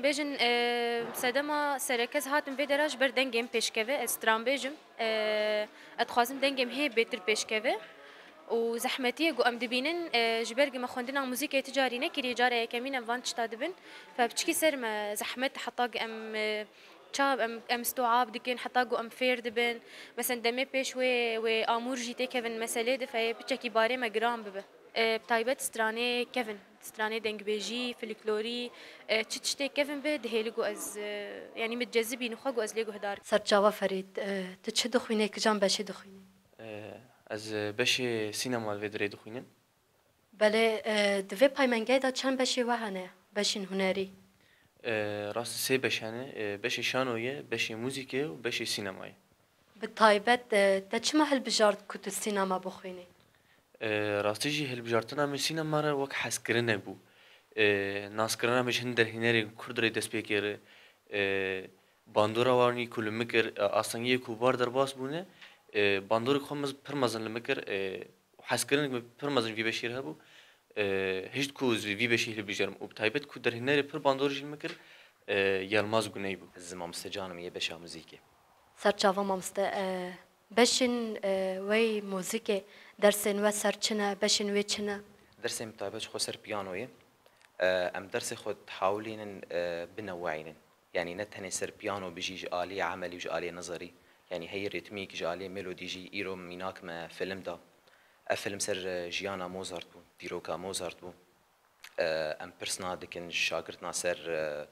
بيجن سدما سركز هاتم في دراج بر دنگم پیشکوه استرام بيجم اتخوازم دنگم هي بيتر پیشکوه و زحمتي جو ام دبينن جبرج ما خوندنا موسيقى تجاري نكري جاري كمين فانت شتادبن فبتشكي سر ما زحمت حطاق ام شاب ام استوعاب دكين حطاقو ام فير دبن مثلا دمي بيش و امور جيتي كيفن مسألة دفعي بتشكي باري ما جرام ببه بتايبت ستراني كيفن ستراني دنگ بيجي فلكلوري تشتي كيفن به دهيلجو از يعني متجذبين وخاجو از ليجو هدار سرچاوا فرید تچه دخوینه که جان بشه دخوینه از بشی سینما الودری دخوینن. بله دوی پایمنگای دا چند بشه وحنه بشین هنری راست سه بشنه بشی شانویه بشی موزیکه و بشی سینمایی. به تایبت دا چه محل بجارد کت سینما بخوینه راستی جی هل بجارتنا می سینما را وک حس کرنه بو. ناس کرنه مش هندر هنری کردری دست بکره. باندورا وارنی کل مکر آسانگی کوبار در باس بونه. باندور خمز پرمازن لمکر حس کرنه پرمازن وی بشیر هبو. هیچ کوز وی بشیر بجرم. و بتایبت کود در هنری پر باندور جی مکر یالماز گنای بو. زمام استجانم یه بشه موزیکی. سرچاوا مامسته بشین وی موزیک درسن و سرچنه بشین وی چنه درس متابعش خسر بيانوي ام درس خود حاولين بنوعين يعني نتهني سر بيانو بيجي آلية عملي وجي آلية نظري يعني هي ريتميك جي آلية ميلودي جي إيرو ميناك ما فيلم دا فيلم سر جيانا موزارت بو ديروكا موزارت بو ام برسنا دكن شاگردنا سر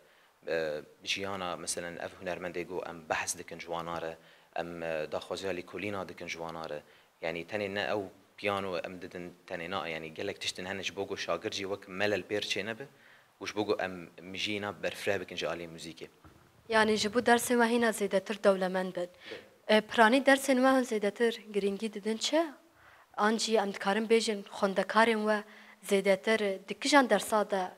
جيانا مثلا اف هنرمنديگو ام بحث دكن جواناره ام داخوزيالي كولينا دكن جواناره يعني تاني نا او بيانو ام ددن تاني نا يعني قالك تشتن هنش بوغو شاگرجي وك ملل بيرچه نبه وش بوغو ام مجينا برفره بكن جالي موزيكي يعني جبو درس و هینا زیده تر دولمند بد پرانی درس و زیده تر گرینگی ددن چه آنجی ام دکارم بیجن خوندکارم و زیده تر دکجان درسا دا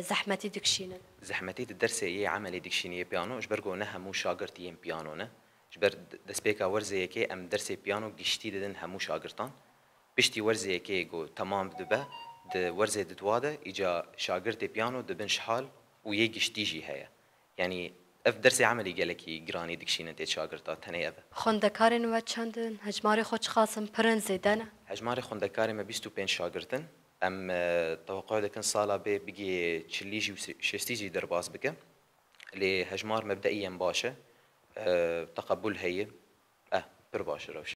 زحمتی دکشینن زحمتي الدرس ايه عملي ديكشينيه بيانو اش برغو نها مو شاگرتي ام بيانو نه اش بر دسبيكا ورزه يكي ام درس بيانو گشتي ددن همو شاگرتان بشتي ورزه يكي جو تمام دبه د ورزه دتواده اجا شاگرت بيانو دبن شحال ويي گشتي جي هيا يعني اف درس عملي قالكي جراني ديكشين انت شاگرتا تني اف خوندکارن و چندن هجماری خوش خاصم پرن زیدنه هجماري خوندكاري ما 25 شاگرتن ام توقع دكن صاله بيجي تشليجي وشستيجي درباس بك لهجمار مبدئيا باشه تقبل هي برباشه روش